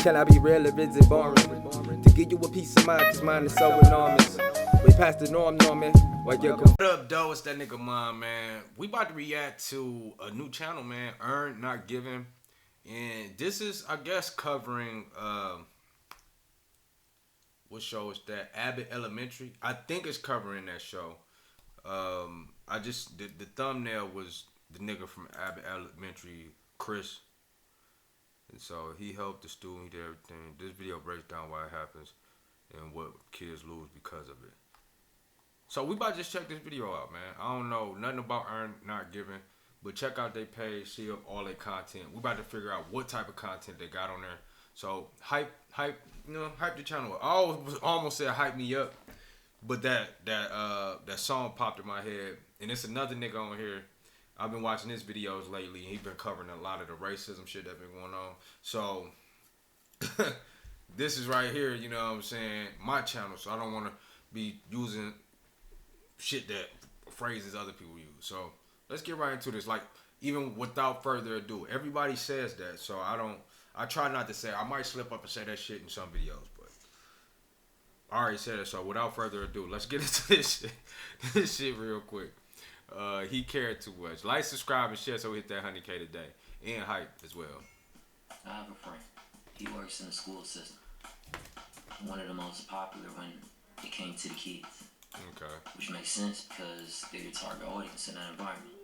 Can I be real or is it boring? To give you a peace of mind, cause mine is so enormous. We past the norm, Norman. What up, though? It's that nigga Mom, man. We about to react to a new channel, man. Earn Not Given. And this is, I guess, covering what show is that? Abbott Elementary. I think it's covering that show. The thumbnail was the nigga from Abbott Elementary, Chris. And so he helped the student, he did everything. This video breaks down why it happens and what kids lose because of it. So we about to just check this video out, man. I don't know nothing about Earn Not Given, but check out their page, see all their content. We about to figure out what type of content they got on there. So hype the channel up. I almost said hype me up, but that song popped in my head, and it's another nigga on here. I've been watching his videos lately, and he's been covering a lot of the racism shit that's been going on. So this is right here, you know what I'm saying, my channel. So I don't want to be using shit that phrases other people use. So let's get right into this. Like, even without further ado, everybody says that, so I try not to say. I might slip up and say that shit in some videos, but I already said it. So without further ado, let's get into this shit. This shit real quick. He cared too much. Like, subscribe, and share so we hit that 100K today. And hype as well. I have a friend. He works in the school system. One of the most popular when it came to the kids. Okay. Which makes sense because they're the target audience in that environment.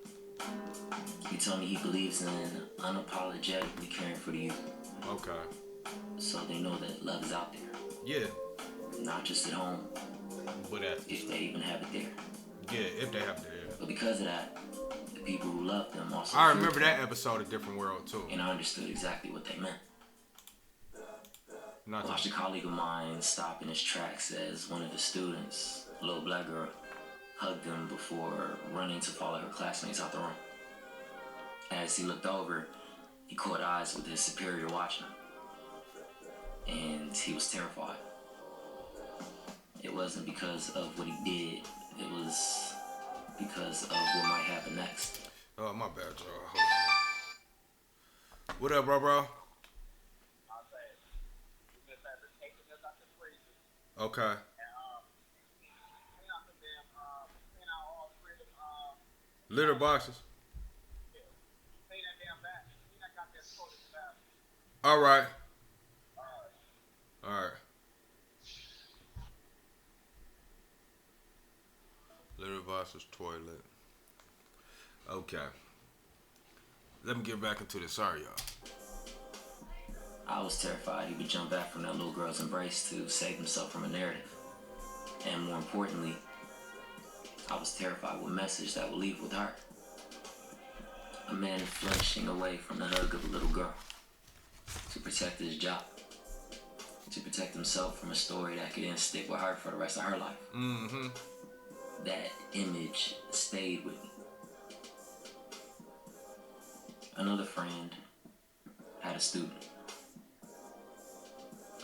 He told me he believes in unapologetically caring for the youth. Okay. So they know that love is out there. Yeah. Not just at home. But if they even have it there. Yeah, if they have it there. But because of that, the people who love them also. I remember that episode of Different World too. And I understood exactly what they meant. I watched a colleague of mine stop in his tracks as one of the students, a little black girl, hugged him before running to follow her classmates out the room. As he looked over, he caught eyes with his superior watching him. And he was terrified. It wasn't because of what he did. It was because of what might happen next. Oh, my bad, y'all. What up, bro? Okay. Litter boxes. All right. All right. Litter boxes, toilet. Okay. Let me get back into this. Sorry, y'all. I was terrified he would jump back from that little girl's embrace to save himself from a narrative. And more importantly, I was terrified what message that would leave with her. A man flinching away from the hug of a little girl to protect his job, to protect himself from a story that could then stick with her for the rest of her life. Mm-hmm. That image stayed with me. Another friend had a student.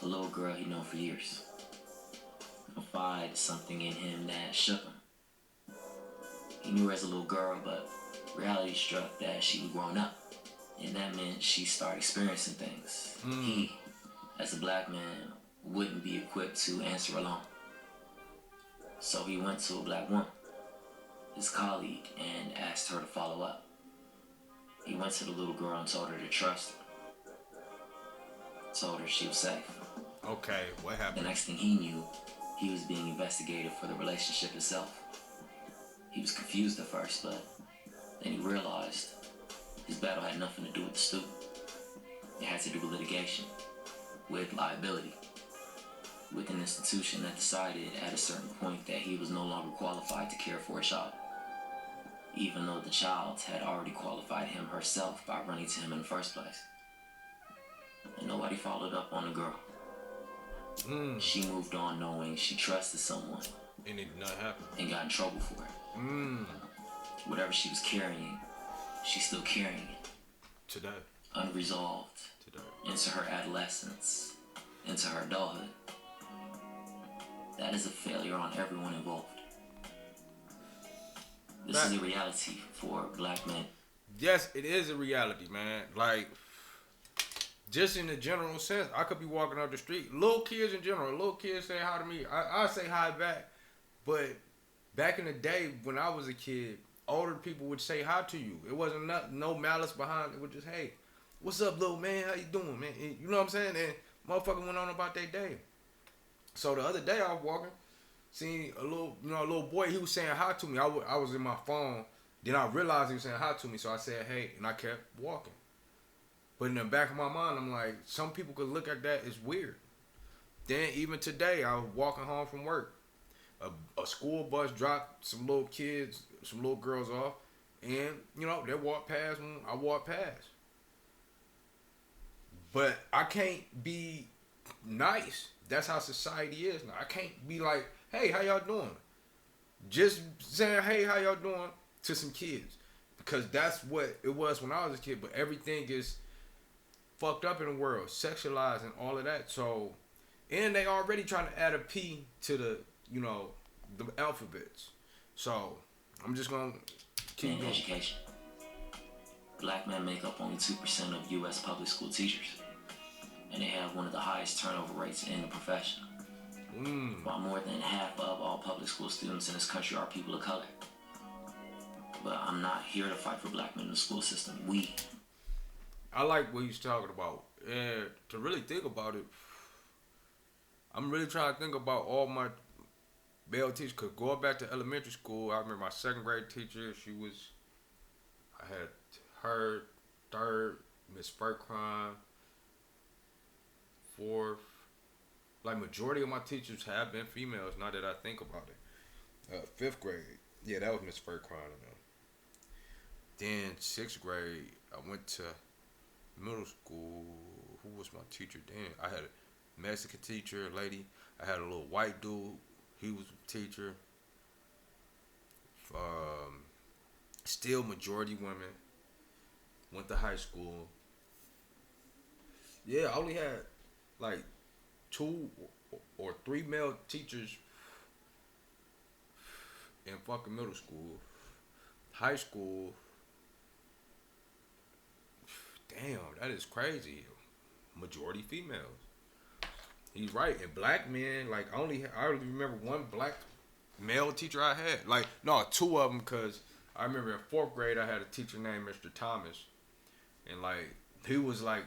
A little girl he'd known for years. Confided something in him that shook him. He knew her as a little girl, but reality struck that she was grown up. And that meant she started experiencing things. He, as a black man, wouldn't be equipped to answer alone. So he went to a black woman, his colleague, and asked her to follow up. He went to the little girl and told her to trust him. Told her she was safe. Okay, what happened? The next thing he knew, he was being investigated for the relationship itself. He was confused at first, but then he realized his battle had nothing to do with the student. It had to do with litigation, with liability, with an institution that decided at a certain point that he was no longer qualified to care for a child, even though the child had already qualified him herself by running to him in the first place. And nobody followed up on the girl. She moved on knowing she trusted someone. And it did not happen. And got in trouble for it. Whatever she was carrying, she's still carrying it. Today. Unresolved. Today. Into her adolescence. Into her adulthood. That is a failure on everyone involved. This is a reality for black men. Yes, it is a reality, man. Like, just in the general sense, I could be walking up the street. Little kids in general, little kids say hi to me. I say hi back. But back in the day when I was a kid, older people would say hi to you. It wasn't no malice behind it. It was just, hey, what's up, little man? How you doing, man? You know what I'm saying? And motherfucker went on about their day. So the other day I was walking, seen a little boy. He was saying hi to me. I was in my phone. Then I realized he was saying hi to me. So I said, hey, and I kept walking. But in the back of my mind, I'm like, some people could look at that as weird. Then even today, I was walking home from work. A school bus dropped some little kids, some little girls off, and they walked past when I walked past. But I can't be nice. That's how society is now. I can't be like, hey, how y'all doing? Just saying, hey, how y'all doing to some kids. Because that's what it was when I was a kid. But everything is fucked up in the world, sexualized and all of that. So, and they already trying to add a P to the alphabets. So, I'm just going to keep in education. Black men make up only 2% of U.S. public school teachers, and they have one of the highest turnover rates in the profession. While more than half of all public school students in this country are people of color. But I'm not here to fight for black men in the school system. I like what he's talking about. And to really think about it, I'm really trying to think about all my male teachers. Because going back to elementary school, I remember my second grade teacher, I had her, third, Miss Furcron, fourth. Like, majority of my teachers have been females, now that I think about it. Fifth grade, yeah, that was Miss Furcron. Then sixth grade, I went to middle school. Who was my teacher then? I had a Mexican teacher, a lady. I had a little white dude. He was a teacher. Still majority women. Went to high school. Yeah, I only had like 2 or 3 male teachers in fucking middle school. High school. Damn, that is crazy. Majority females. He's right. And black men, like, I only remember one black male teacher I had. Like, no, 2 of them, because I remember in 4th grade I had a teacher named Mr. Thomas. And, like, he was, like,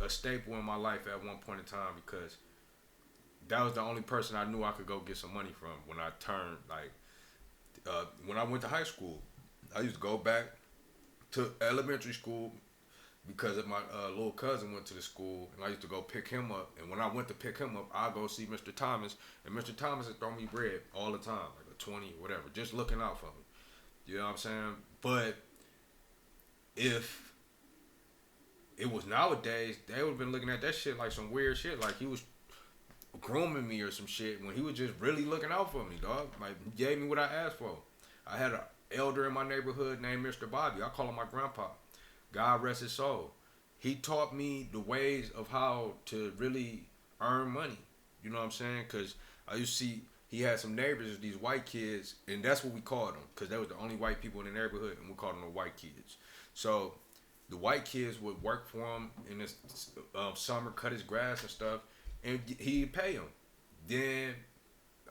a staple in my life at one point in time, because that was the only person I knew I could go get some money from when I turned, like, when I went to high school. I used to go back to elementary school because my little cousin went to the school, and I used to go pick him up. And when I went to pick him up, I'd go see Mr. Thomas, and Mr. Thomas would throw me bread all the time, like a 20 or whatever, just looking out for me. You know what I'm saying? But if it was nowadays, they would have been looking at that shit like some weird shit, like he was grooming me or some shit, when he was just really looking out for me, dog. Like, he gave me what I asked for. I had an elder in my neighborhood named Mr. Bobby. I call him my grandpa. God rest his soul. He taught me the ways of how to really earn money. You know what I'm saying? Because I used to see he had some neighbors, these white kids, and that's what we called them, because they were the only white people in the neighborhood, and we called them the white kids. So the white kids would work for him in the summer, cut his grass and stuff, and he'd pay him. Then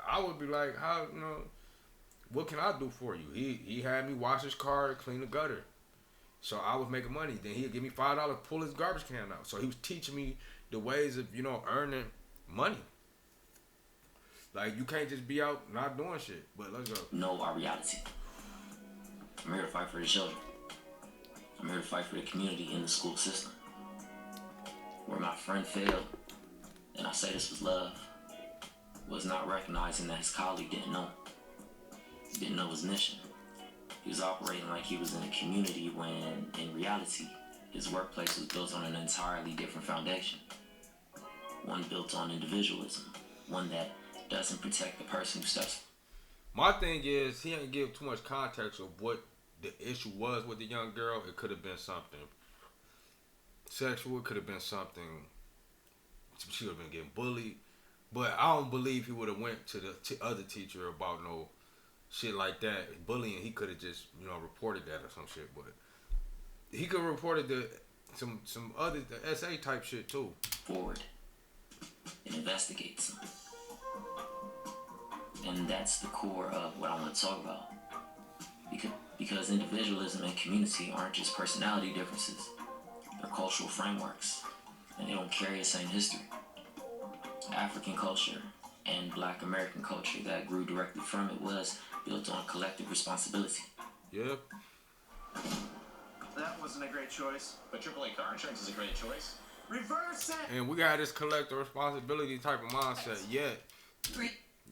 I would be like, how, what can I do for you? He had me wash his car, clean the gutter. So I was making money. Then he'd give me $5, pull his garbage can out. So he was teaching me the ways of, earning money. Like, you can't just be out not doing shit. But let's go. Know our reality. I'm here to fight for the children. I'm here to fight for the community in the school system. Where my friend failed, and I say this with love, was not recognizing that his colleague didn't know his mission. He was operating like he was in a community when, in reality, his workplace was built on an entirely different foundation. One built on individualism. One that doesn't protect the person who steps. My thing is, he didn't give too much context of what the issue was with the young girl. It could have been something sexual. It could have been something. She would have been getting bullied. But I don't believe he would have went to the other teacher about no shit like that. Bullying, he could have just, reported that or some shit. But he could have reported the some other the SA type shit too. Forward. It investigates them. And that's the core of what I want to talk about. Because individualism and community aren't just personality differences, they're cultural frameworks, and they don't carry the same history. African culture and Black American culture that grew directly from it was built on collective responsibility. Yep. That wasn't a great choice. But AAA car insurance is a great choice. Reverse it! And we got this collective responsibility type of mindset. Yet,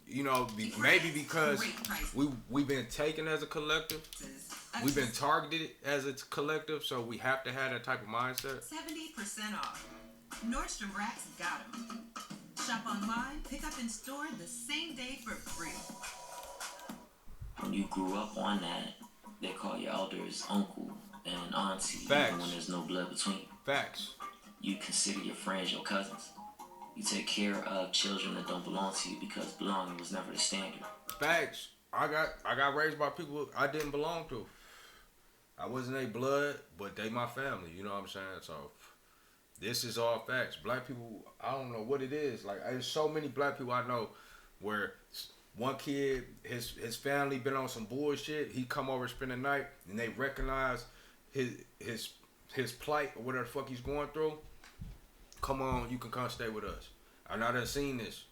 you know, maybe because we've been taken as a collective, we've been targeted as a collective, so we have to have that type of mindset. 70% off. Nordstrom Rack's got 'em. Shop online, pick up in store the same day for free. When you grew up on that, they call your elders uncle and auntie, Facts. even when there's no blood between you. Facts. You consider your friends your cousins. You take care of children that don't belong to you because belonging was never the standard. Facts. I got raised by people I didn't belong to. I wasn't a blood, but they my family. You know what I'm saying? So this is all facts. Black people, I don't know what it is. Like there's so many black people I know where one kid, his family been on some bullshit. He come over, spend the night, and they recognize his plight or whatever the fuck he's going through. Come on, you can come stay with us. I done seen this.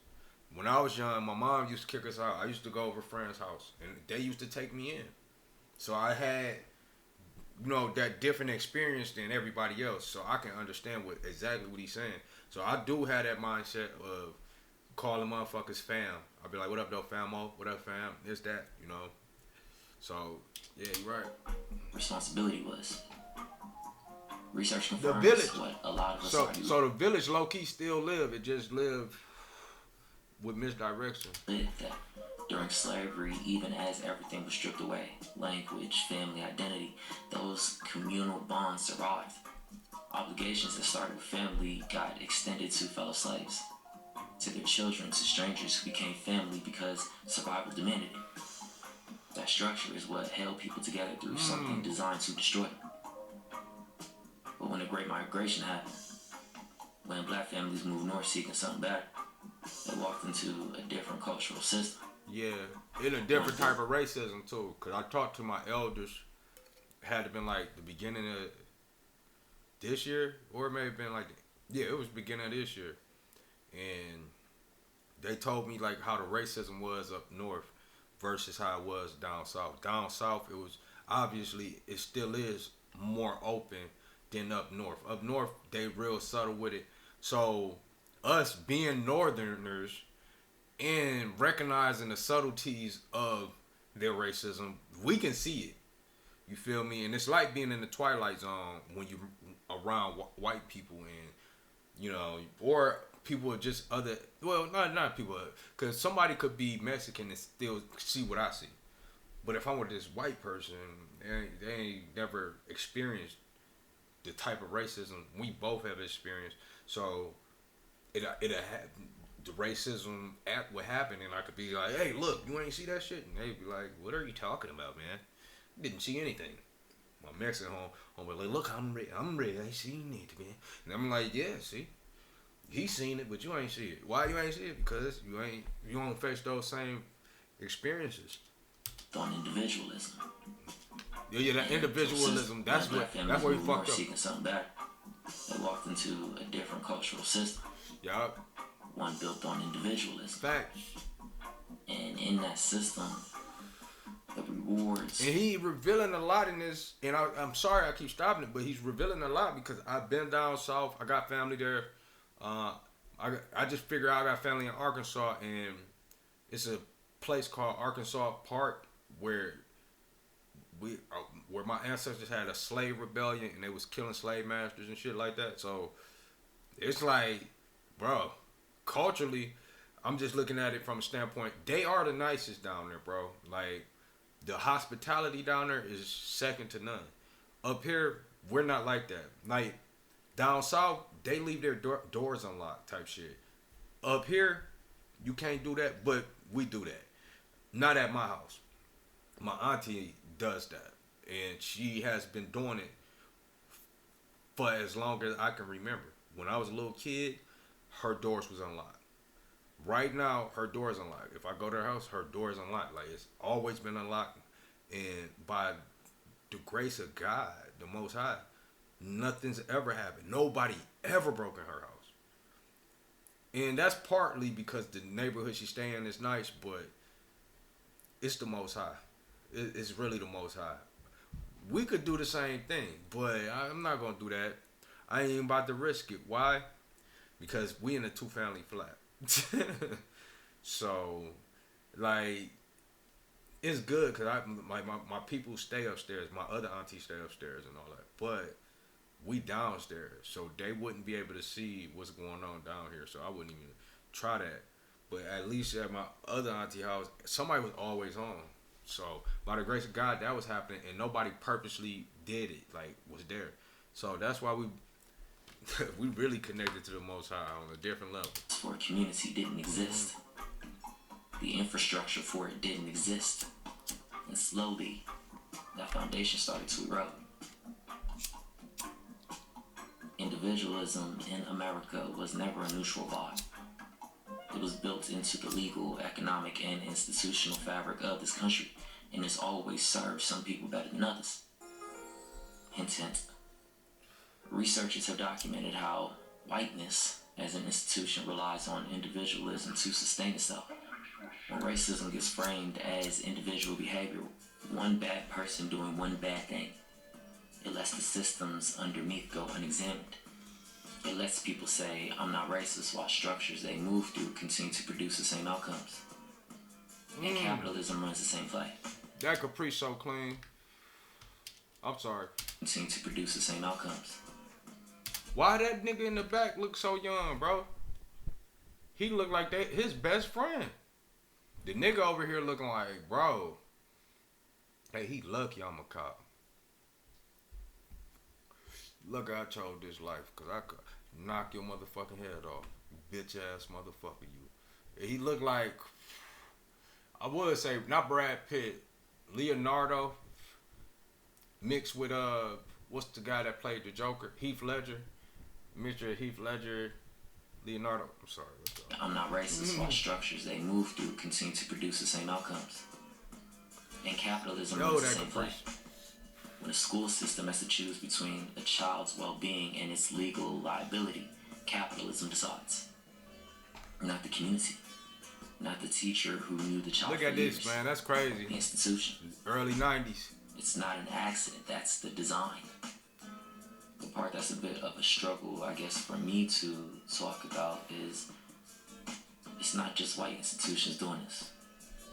When I was young, my mom used to kick us out. I used to go over a friend's house, and they used to take me in. So I had, you know, that different experience than everybody else. So I can understand exactly what he's saying. So I do have that mindset of calling motherfuckers fam. I'll be like, what up, though, famo? What up, fam? This, that, you know. So, yeah, you're right. Responsibility was. Research The confirms village. what a lot of us So argue. so the village low-key still live. It just live with misdirection. Lived that during slavery, even as everything was stripped away, language, family, identity, those communal bonds survived. Obligations that started with family got extended to fellow slaves, to their children, to strangers who became family because survival demanded it. That structure is what held people together through something designed to destroy. But when the Great Migration happened, when black families moved north seeking something better, they walked into a different cultural system. Yeah, in a different type of racism too. Cause I talked to my elders. Had to been like the beginning of this year, or it may have been like it was beginning of this year, and they told me like how the racism was up north versus how it was down south. Down south, it was obviously it still is more open than up north. Up north, they real subtle with it. So us being northerners and recognizing the subtleties of their racism, we can see it. You feel me? And it's like being in the Twilight Zone when you around white people and, you know, or people are just other, well, not people, because somebody could be Mexican and still see what I see. But if I'm with this white person, they ain't never experienced the type of racism we both have experienced. So it'll happen. The racism act would happen, and I could be like, "Hey, look, you ain't see that shit," and they'd be like, "What are you talking about, man? Didn't see anything." My Mexican home be like, "Look, I'm ready. I seen it, man." And I'm like, "Yeah, see, he seen it, but you ain't see it. Why you ain't see it? Because you don't face those same experiences." On individualism. Yeah, that individualism. That's where we fucked up. Seeking something better, they walked into a different cultural system. Yup. One built on individualism. Fact. And in that system, the rewards. And he revealing a lot in this, and I'm sorry I keep stopping it, but he's revealing a lot because I've been down south. I got family there. I just figured out I got family in Arkansas, and it's a place called Arkansas Park where where my ancestors had a slave rebellion and they was killing slave masters and shit like that. So it's like, bro, culturally, I'm just looking at it from a standpoint, they are the nicest down there, bro. Like, the hospitality down there is second to none. Up here, we're not like that. Like, down south, they leave their doors unlocked type shit. Up here, you can't do that, but we do that. Not at my house. My auntie does that, and she has been doing it for as long as I can remember. When I was a little kid, her doors was unlocked. Right now, her door is unlocked. If I go to her house, her door is unlocked. Like, it's always been unlocked. And by the grace of God, the Most High, nothing's ever happened. Nobody ever broke in her house. And that's partly because the neighborhood she stay in is nice, but it's the Most High. It's really the Most High. We could do the same thing, but I'm not going to do that. I ain't even about to risk it. Why? Because we in a 2-family flat. So, like, it's good because my people stay upstairs. My other aunties stay upstairs and all that. But we downstairs, so they wouldn't be able to see what's going on down here. So I wouldn't even try that. But at least at my other auntie house, somebody was always home. So by the grace of God, that was happening, and nobody purposely did it, like, was there. So that's why we really connected to the Most High on a different level. For a community didn't exist. The infrastructure for it didn't exist. And slowly, that foundation started to erode. Individualism in America was never a neutral vibe. It was built into the legal, economic, and institutional fabric of this country, and it's always served some people better than others. Hint, hint. Researchers have documented how whiteness as an institution relies on individualism to sustain itself. When racism gets framed as individual behavior, one bad person doing one bad thing, it lets the systems underneath go unexamined. It lets people say, I'm not racist, while structures they move through continue to produce the same outcomes. And capitalism runs the same play. That Capri so clean. I'm sorry. Continue to produce the same outcomes. Why that nigga in the back look so young, bro? He look like his best friend. The nigga over here looking like, bro, hey, he lucky I'm a cop. Look, I chose this life because I could knock your motherfucking head off. Bitch ass motherfucker, you. He looked like, I would say, not Brad Pitt, Leonardo mixed with, what's the guy that played the Joker? Heath Ledger. Mr. Heath Ledger, Leonardo. I'm sorry. I'm not racist, while structures they move through continue to produce the same outcomes. And capitalism runs the same play. When a school system has to choose between a child's well-being and its legal liability, capitalism decides. Not the community. Not the teacher who knew the child. Look at this, man. That's crazy. The institution. Early 90s. It's not an accident. That's the design. The part that's a bit of a struggle, I guess, for me to talk about is it's not just white institutions doing this.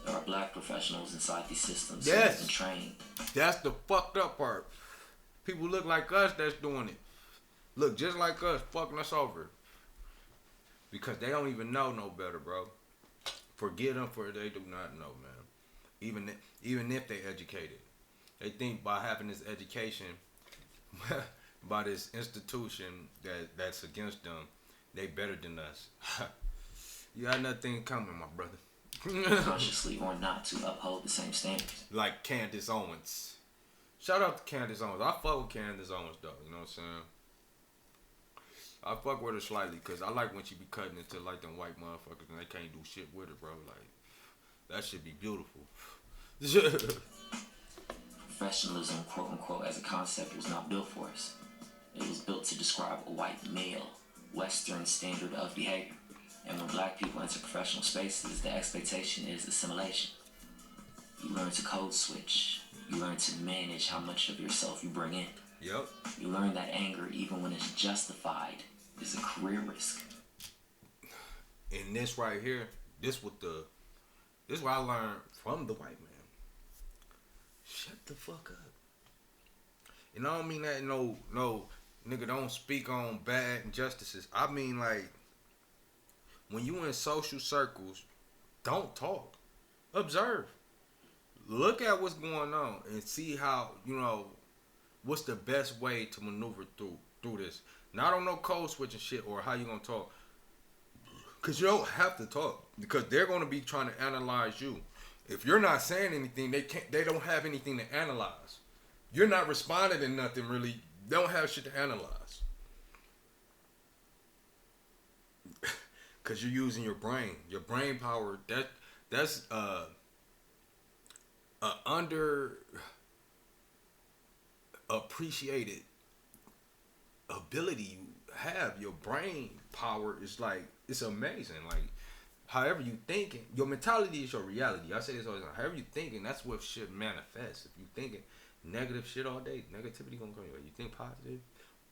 There are black professionals inside these systems who have been trained. That's the fucked up part. People look like us that's doing it. Look just like us, fucking us over. Because they don't even know no better, bro. Forget them for they do not know, man. Even if they educated. They think by having this education, by this institution that's against them, they better than us. You got nothing coming, my brother. Consciously or not, to uphold the same standards. Like Candace Owens. Shout out to Candace Owens. I fuck with Candace Owens though, you know what I'm saying? I fuck with her slightly because I like when she be cutting into like them white motherfuckers and they can't do shit with her, bro. Like, that should be beautiful. Professionalism, quote unquote, as a concept was not built for us. It was built to describe a white male, Western standard of behavior. And when black people enter professional spaces, the expectation is assimilation. You learn to code switch. You learn to manage how much of yourself you bring in. Yep. You learn that anger, even when it's justified, is a career risk. And this right here, this what I learned from the white man. Shut the fuck up. And I don't mean that no nigga don't speak on bad injustices. I mean like when you in social circles, don't talk. Observe. Look at what's going on and see how, what's the best way to maneuver through this. Not on no code switching shit or how you gonna talk. Cause you don't have to talk. Because they're gonna be trying to analyze you. If you're not saying anything, they don't have anything to analyze. You're not responding to nothing really. They don't have shit to analyze. Cause you're using your brain power. That's under appreciated ability you have. Your brain power is like, it's amazing. Like, however you thinking, your mentality is your reality. I say this all the time. However you thinking, that's what shit manifests. If you thinking negative shit all day, negativity gonna come your way. You think positive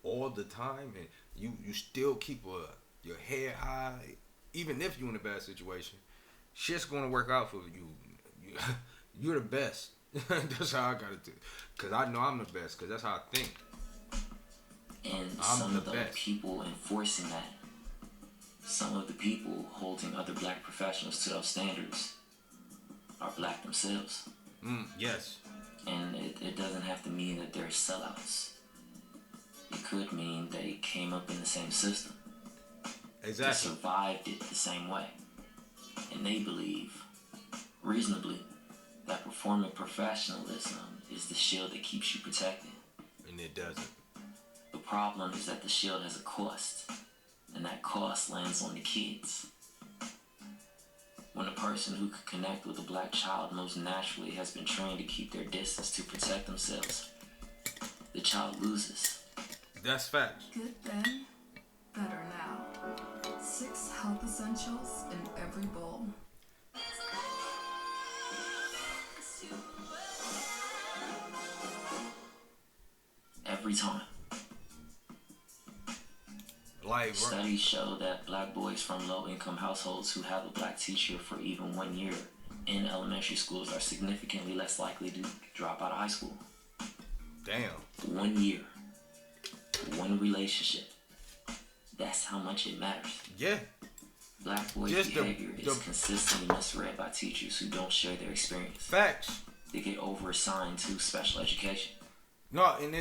all the time, and you still keep your head high, even if you're in a bad situation, shit's gonna work out for you. You're the best. That's how I gotta do. Cause I know I'm the best. Cause that's how I think. And I'm some the of the best. people enforcing that, some of the people holding other black professionals to those standards are black themselves. Yes. And it doesn't have to mean that they're sellouts. It could mean they came up in the same system. They Exactly. survived it the same way. And they believe, reasonably, that performing professionalism is the shield that keeps you protected. And it doesn't. The problem is that the shield has a cost, and that cost lands on the kids. When a person who could connect with a black child most naturally has been trained to keep their distance to protect themselves, the child loses. That's facts. Good then, better now. 6 health essentials in every bowl. Every time. Like, Studies show that black boys from low-income households who have a black teacher for even 1 year in elementary schools are significantly less likely to drop out of high school. damn. 1 year. One relationship. That's how much it matters. Yeah. Black boys' Just the- behavior is consistently misread by teachers who don't share their experience. Facts. They get over-assigned to special education. No, and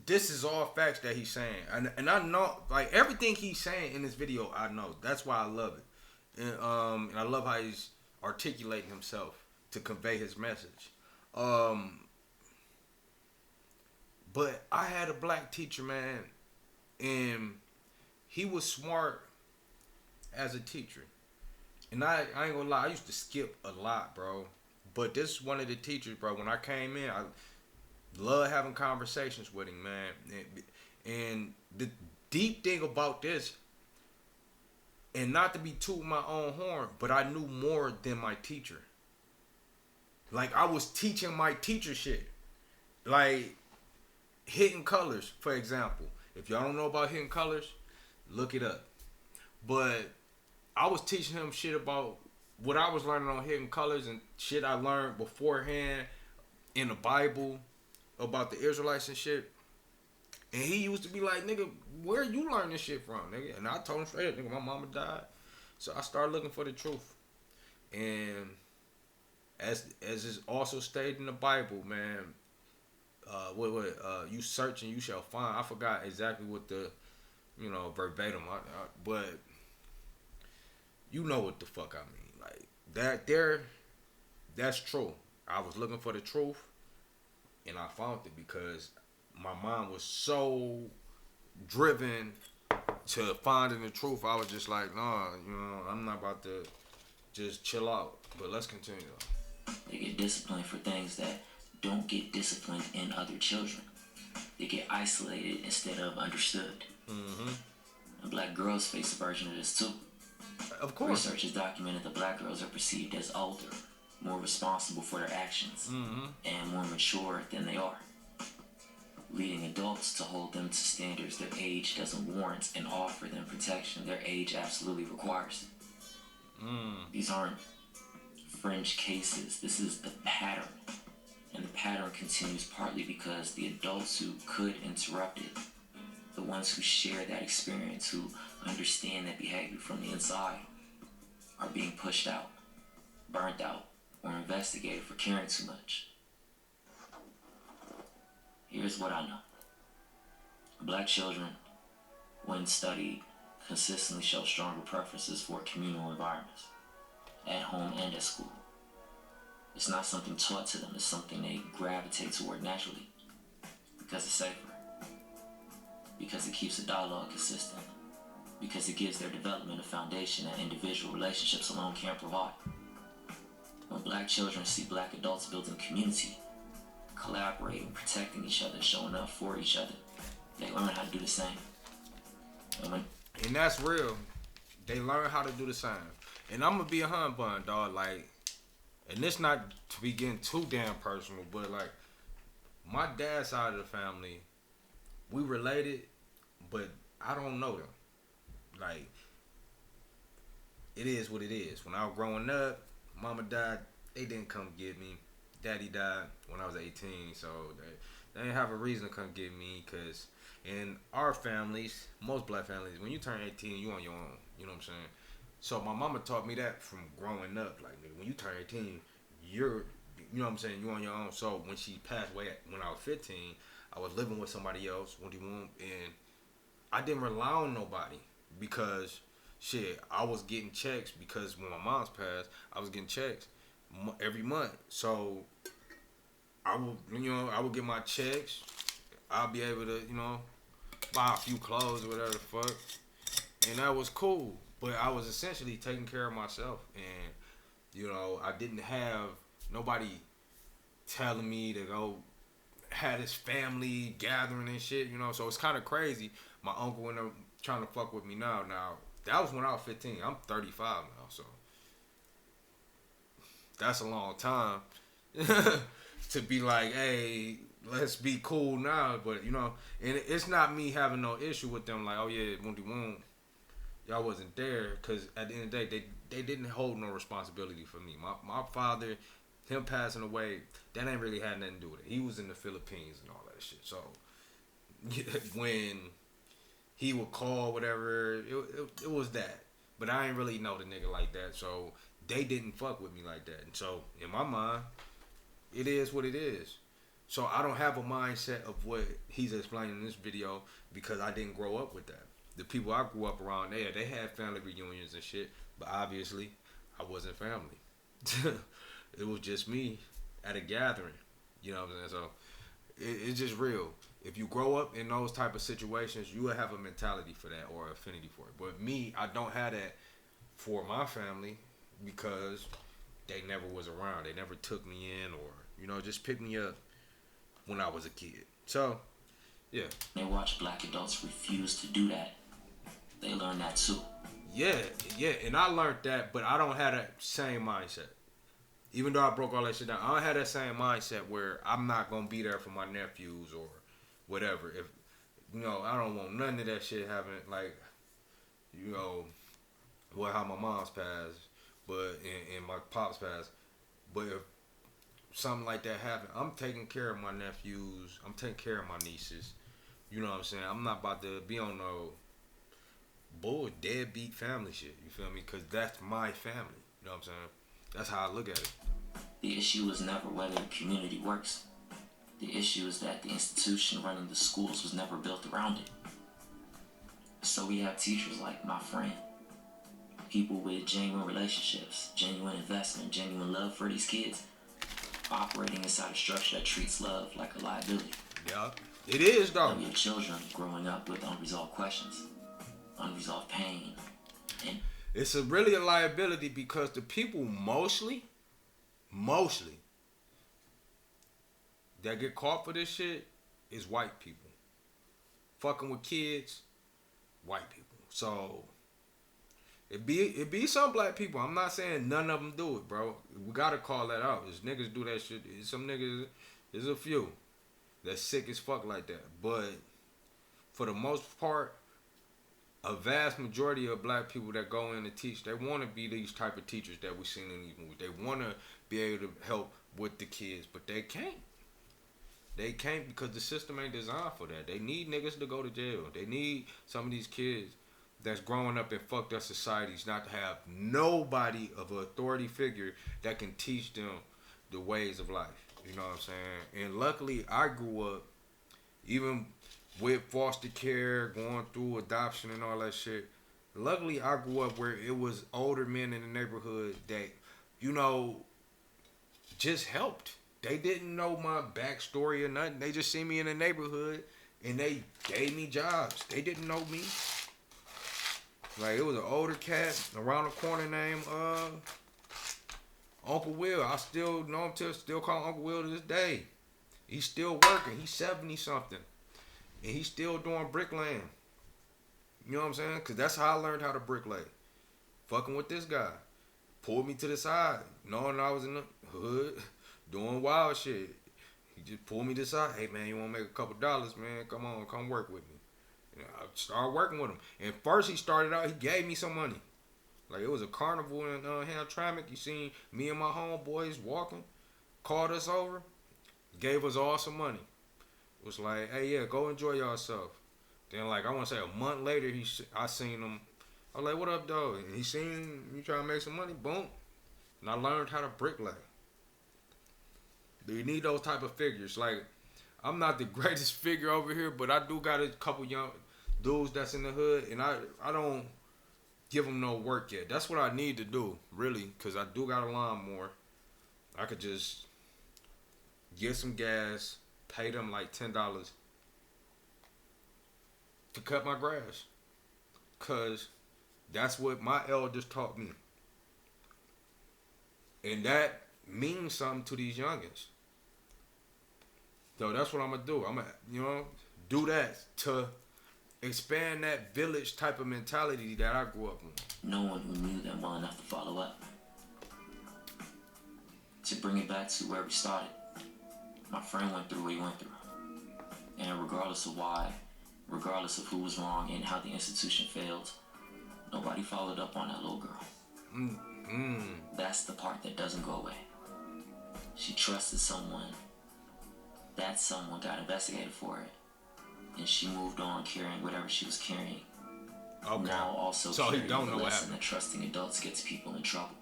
this is all facts that he's saying, and I know, like, everything he's saying in this video, I know. That's why I love it, and I love how he's articulating himself to convey his message. But I had a black teacher, man, and he was smart as a teacher, and I ain't gonna lie, I used to skip a lot, bro. But this is one of the teachers, bro. When I came in, I love having conversations with him, man. And the deep thing about this, and not to be tooting my own horn, but I knew more than my teacher. Like, I was teaching my teacher shit. Like, Hidden Colors, for example. If y'all don't know about Hidden Colors, look it up. But I was teaching him shit about what I was learning on Hidden Colors and shit I learned beforehand in the Bible about the Israelites and shit. And he used to be like, nigga, where you learn this shit from, nigga? And I told him straight up, nigga, my mama died. So I started looking for the truth. And as is also stated in the Bible, man, you search and you shall find. I forgot exactly what the, verbatim, but you know what the fuck I mean. Like, that's true. I was looking for the truth, and I found it because my mind was so driven to finding the truth. I was just like, nah, I'm not about to just chill out. But let's continue. They get disciplined for things that don't get disciplined in other children. They get isolated instead of understood. Mm-hmm. And black girls face a version of this too. Of course. Research has documented that black girls are perceived as older, more responsible for their actions, and more mature than they are, leading adults to hold them to standards their age doesn't warrant and offer them protection their age absolutely requires. These aren't fringe cases. This is the pattern. And the pattern continues partly because the adults who could interrupt it, the ones who share that experience, who understand that behavior from the inside, are being pushed out, burnt out, or investigated for caring too much. Here's what I know. Black children, when studied, consistently show stronger preferences for communal environments, at home and at school. It's not something taught to them, it's something they gravitate toward naturally, because it's safer. because it keeps the dialogue consistent, because it gives their development a foundation that individual relationships alone can't provide. When black children see black adults building community, collaborating, protecting each other, showing up for each other, they learn how to do the same. And that's real. They learn how to do the same. And I'm gonna be a hun bun, dog. Like, and this not to be getting too damn personal, but like, my dad's side of the family, we related, but I don't know them. Like, it is what it is. When I was growing up, mama died. They didn't come get me. Daddy died when I was 18, so they didn't have a reason to come get me. Cause in our families, most black families, when you turn 18, you on your own. You know what I'm saying? So my mama taught me that from growing up. Like, nigga, when you turn 18, you're, you know what I'm saying, you on your own. So when she passed away when I was 15, I was living with somebody else, and I didn't rely on nobody because, shit, I was getting checks because when my mom's passed, I was getting checks every month. So I would get my checks. I'll be able to, buy a few clothes or whatever the fuck. And that was cool. But I was essentially taking care of myself. And, I didn't have nobody telling me to go have this family gathering and shit, So it's kind of crazy. My uncle ended up trying to fuck with me now. Now, that was when I was 15. I'm 35 now, so that's a long time to be like, hey, let's be cool now. But, and it's not me having no issue with them. Like, oh, yeah, Woundie Wound, y'all wasn't there. Because at the end of the day, they didn't hold no responsibility for me. My father, him passing away, that ain't really had nothing to do with it. He was in the Philippines and all that shit. So, when he would call, whatever, it was that. But I ain't really know the nigga like that. So, they didn't fuck with me like that. And so, in my mind, it is what it is. So, I don't have a mindset of what he's explaining in this video because I didn't grow up with that. The people I grew up around there, they had family reunions and shit. But obviously, I wasn't family. It was just me at a gathering. You know what I'm saying? So, it's just real. If you grow up in those type of situations, you will have a mentality for that or affinity for it. But me, I don't have that for my family because they never was around. They never took me in or, just picked me up when I was a kid. So, yeah. They watch black adults refuse to do that. They learn that too. Yeah. And I learned that, but I don't have that same mindset. Even though I broke all that shit down, I don't have that same mindset where I'm not going to be there for my nephews or whatever. If, I don't want none of that shit happening. Like, how my mom's passed, but and my pops passed. But if something like that happened, I'm taking care of my nephews. I'm taking care of my nieces. You know what I'm saying? I'm not about to be on no deadbeat family shit. You feel me? Because that's my family. You know what I'm saying? That's how I look at it. The issue is never whether the community works. The issue is that the institution running the schools was never built around it. So we have teachers like my friend, people with genuine relationships, genuine investment, genuine love for these kids, operating inside a structure that treats love like a liability. Yeah, it is though. And we have children growing up with unresolved questions, unresolved pain, and it's really a liability because the people mostly that get caught for this shit is white people. Fucking with kids, white people. So it be some black people. I'm not saying none of them do it, bro. We gotta call that out. There's niggas do that shit. Some niggas, there's a few that's sick as fuck like that. But for the most part, a vast majority of black people that go in and teach, they want to be these type of teachers that we've seen in these movies. They want to be able to help with the kids, but they can't. They can't because the system ain't designed for that. They need niggas to go to jail. They need some of these kids that's growing up in fucked up societies not to have nobody of an authority figure that can teach them the ways of life. You know what I'm saying? And luckily, I grew up, even with foster care, going through adoption and all that shit. Luckily, I grew up where it was older men in the neighborhood that, just helped. They didn't know my backstory or nothing. They just seen me in the neighborhood and they gave me jobs. They didn't know me. Like, it was an older cat around the corner named Uncle Will. I still know him, still call him Uncle Will to this day. He's still working. He's 70 something, and he's still doing bricklaying. You know what I'm saying? Cause that's how I learned how to bricklay. Fucking with this guy, pulled me to the side, knowing I was in the hood doing wild shit. He just pulled me to the side. Hey man, you wanna make a couple dollars, man? Come on, come work with me. And I started working with him. And first he started out, he gave me some money. Like, it was a carnival in Hamtramck. You seen me and my homeboys walking, called us over, gave us all some money. It was like, hey, yeah, go enjoy yourself. Then, like, I want to say a month later, I seen him. I was like, what up, dog? And he seen me trying to make some money. Boom. And I learned how to bricklay. You need those type of figures. Like, I'm not the greatest figure over here, but I do got a couple young dudes that's in the hood, and I don't give them no work yet. That's what I need to do, really, because I do got a lawnmower. I could just get some gas, pay them like $10 to cut my grass, because that's what my elders taught me. And that means something to these youngins. So that's what I'm going to do. I'm going to, do that to expand that village type of mentality that I grew up on. No one who knew them well enough to follow up. To bring it back to where we started, my friend went through what he went through. And regardless of why, regardless of who was wrong and how the institution failed, nobody followed up on that little girl. That's the part that doesn't go away. She trusted someone. That someone got investigated for it. And she moved on carrying whatever she was carrying. Okay. Now also so he carrying don't the know what lesson happened. that trusting adults gets people in trouble.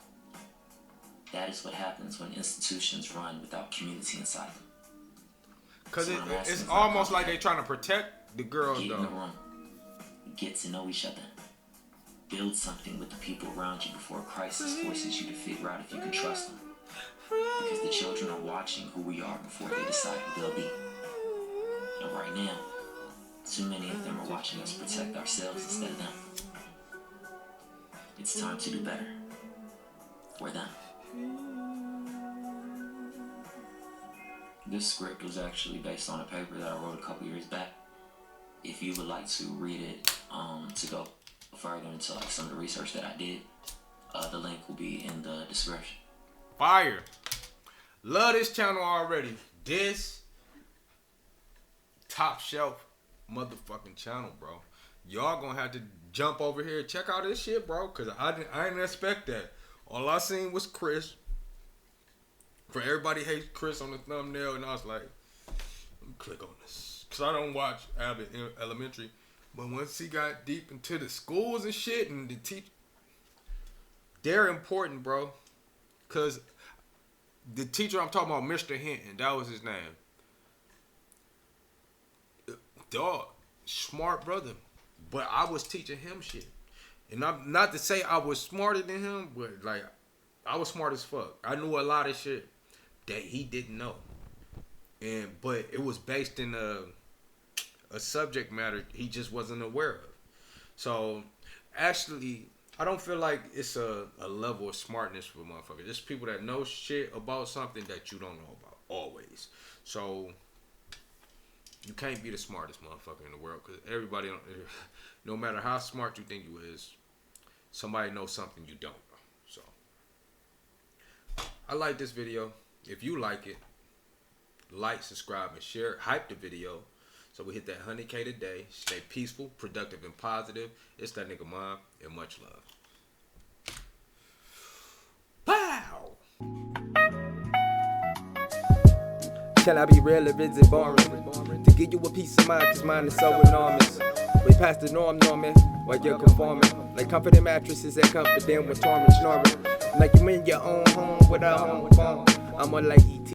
That is what happens when institutions run without community inside them. Because So what I'm asking it's is almost not like they trying to protect the girls, Get in the though. room. Get to know each other. Build something with the people around you before a crisis forces you to figure out if you can trust them. Because the children are watching who we are before they decide who they'll be. And right now, too many of them are watching us protect ourselves instead of them. It's time to do better. For them. This script was actually based on a paper that I wrote a couple years back. If you would like to read it, to go further into like some of the research that I did, the link will be in the description. Fire. Love this channel already. This top shelf motherfucking channel, bro. Y'all gonna have to jump over here and check out this shit, bro, because I didn't expect that. All I seen was Chris. For everybody hates Chris on the thumbnail, and I was like, let me click on this. Because I don't watch Abbott Elementary. But once he got deep into the schools and shit and the teach, they're important, bro. Because the teacher I'm talking about, Mr. Hinton, that was his name. Dog, smart brother. But I was teaching him shit. And I'm not to say I was smarter than him, but like, I was smart as fuck. I knew a lot of shit that he didn't know. But it was based in a subject matter he just wasn't aware of. So, actually, I don't feel like it's a level of smartness for motherfuckers. It's people that know shit about something that you don't know about, always. So, you can't be the smartest motherfucker in the world, because everybody, no matter how smart you think you is, somebody knows something you don't know. So, I like this video. If you like it, like, subscribe, and share. Hype the video so we hit that 100K today. Stay peaceful, productive, and positive. It's that nigga Mom, and much love. Pow! Can I be real or is it boring? To give you a peace of mind, cause mine is so enormous. Way past the norm, Norman, while you're conforming. Like comforting mattresses that comfort them with torment snoring. Like you in your own home with a home phone. I'm more like